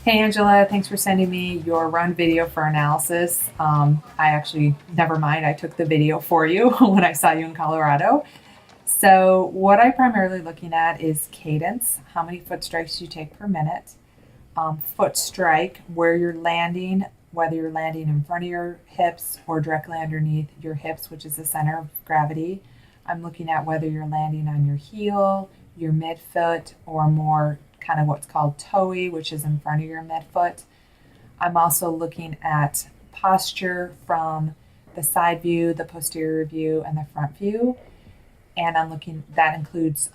Hey Angela, thanks for sending me your run video for analysis. Never mind, I took the video for you when I saw you in Colorado. So what I'm primarily looking at is cadence, how many foot strikes you take per minute, foot strike, where you're landing, whether you're landing in front of your hips or directly underneath your hips, which is the center of gravity. I'm looking at whether you're landing on your heel, your midfoot, or more kind of what's called toey, which is in front of your midfoot. I'm also looking at posture from the side view, the posterior view, and the front view. And I'm looking, that includes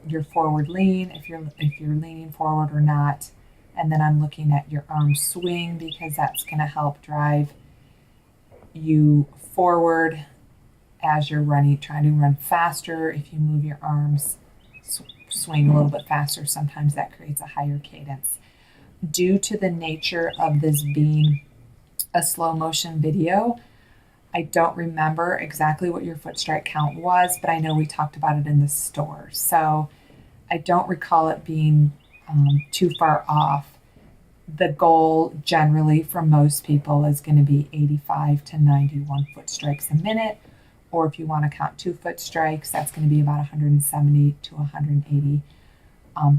your forward lean, if you're leaning forward or not. And then I'm looking at your arm swing, because that's going to help drive you forward as you're running, trying to run faster. If you move your arms, swing a little bit faster, sometimes that creates a higher cadence. Due to the nature of this being a slow motion video, I don't remember exactly what your foot strike count was, but I know we talked about it in the store. So I don't recall it being too far off. The goal generally for most people is going to be 85 to 91 foot strikes a minute. Or if you want to count 2 foot strikes, that's going to be about 170 to 180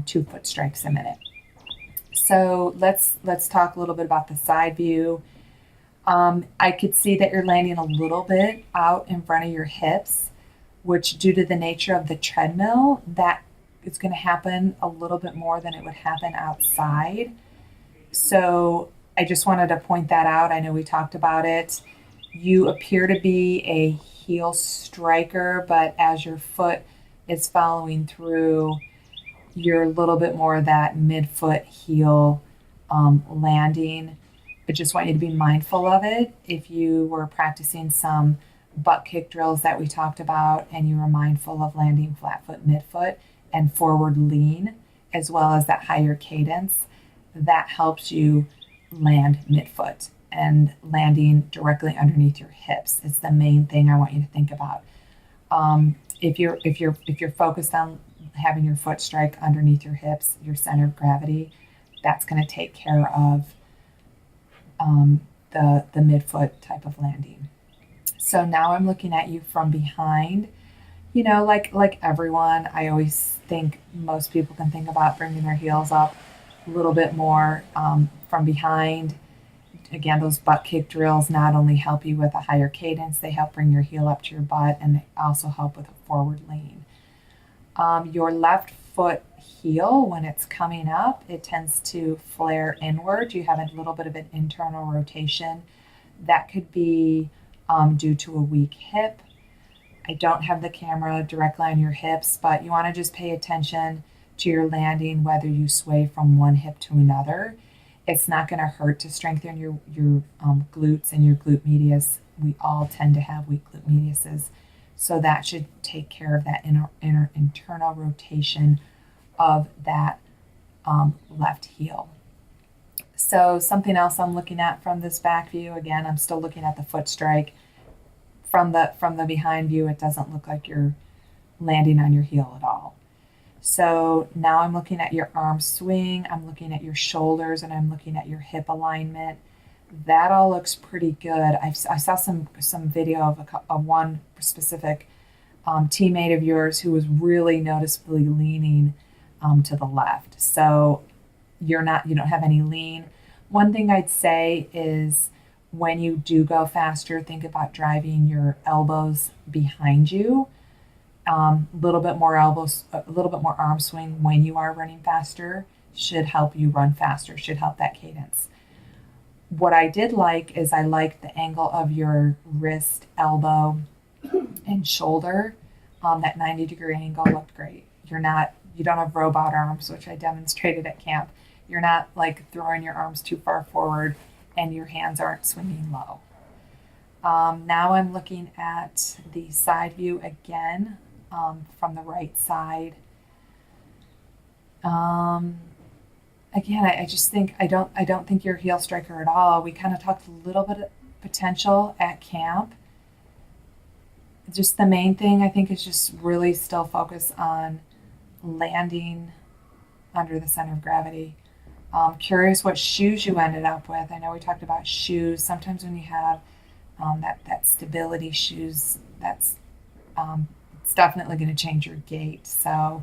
2 foot strikes a minute. So let's talk a little bit about the side view. I could see that you're landing a little bit out in front of your hips, which due to the nature of the treadmill, that is going to happen a little bit more than it would happen outside. So I just wanted to point that out. I know we talked about it. You appear to be a heel striker, but as your foot is following through, you're a little bit more that midfoot heel landing. I just want you to be mindful of it. If you were practicing some butt kick drills that we talked about and you were mindful of landing flat foot, midfoot, and forward lean, as well as that higher cadence, that helps you land midfoot and landing directly underneath your hips. It's the main thing I want you to think about. If you're focused on having your foot strike underneath your hips, your center of gravity, that's going to take care of the midfoot type of landing. So now I'm looking at you from behind. You know, like everyone, I always think most people can think about bringing their heels up a little bit more from behind. Again, those butt kick drills not only help you with a higher cadence, they help bring your heel up to your butt, and they also help with a forward lean. Your left foot heel, when it's coming up, it tends to flare inward. You have a little bit of an internal rotation. That could be due to a weak hip. I don't have the camera directly on your hips, but you want to just pay attention to your landing, whether you sway from one hip to another. It's not going to hurt to strengthen your glutes and your glute medius. We all tend to have weak glute mediuses. So that should take care of that internal rotation of that left heel. So something else I'm looking at from this back view, again, I'm still looking at the foot strike. From the behind view, it doesn't look like you're landing on your heel at all. So now I'm looking at your arm swing, I'm looking at your shoulders, and I'm looking at your hip alignment. That all looks pretty good. I saw some video of one specific teammate of yours who was really noticeably leaning to the left. So you don't have any lean. One thing I'd say is when you do go faster, think about driving your elbows behind you. A little bit more arm swing when you are running faster should help you run faster, should help that cadence. What I did like is I liked the angle of your wrist, elbow, and shoulder. That 90-degree angle looked great. You don't have robot arms, which I demonstrated at camp. You're not like throwing your arms too far forward and your hands aren't swinging low. Now I'm looking at the side view again. From the right side. Again, I just think I don't think you're a heel striker at all. We kind of talked a little bit of potential at camp. Just the main thing I think is just really still focus on landing under the center of gravity. Curious what shoes you ended up with. I know we talked about shoes. Sometimes when you have that stability shoes, it's definitely going to change your gait. So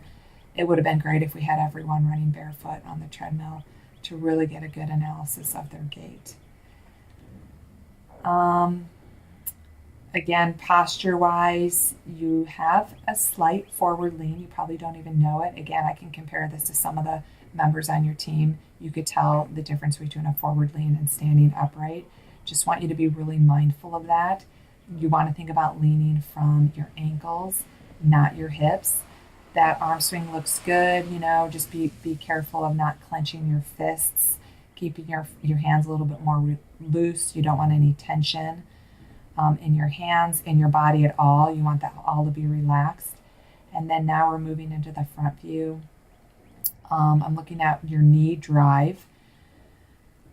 it would have been great if we had everyone running barefoot on the treadmill to really get a good analysis of their gait. Um, Again, posture wise, you have a slight forward lean. You probably don't even know it. Again, I can compare this to some of the members on your team. You could tell the difference between a forward lean and standing upright. Just want you to be really mindful of that. You want to think about leaning from your ankles, not your hips. That arm swing looks good, just be careful of not clenching your fists, keeping your hands a little bit more loose. You don't want any tension in your hands, in your body at all. You want that all to be relaxed. And then now we're moving into the front view. I'm looking at your knee drive.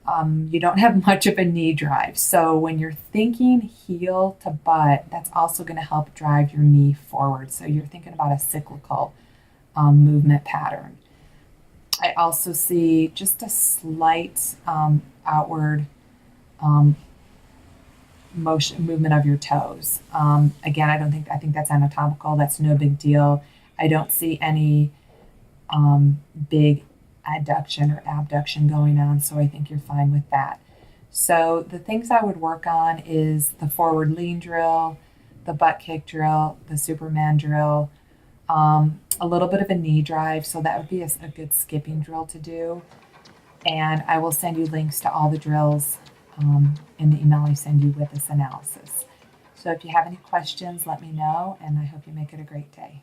You don't have much of a knee drive. So when you're thinking heel to butt, that's also going to help drive your knee forward. So you're thinking about a cyclical movement pattern. I also see just a slight outward motion movement of your toes. Again, I think that's anatomical. That's no big deal. I don't see any big adduction or abduction going on, so I think you're fine with that. So the things I would work on is the forward lean drill, the butt kick drill, the Superman drill, a little bit of a knee drive. So that would be a good skipping drill to do. And I will send you links to all the drills in the email I send you with this analysis. So if you have any questions, let me know, and I hope you make it a great day.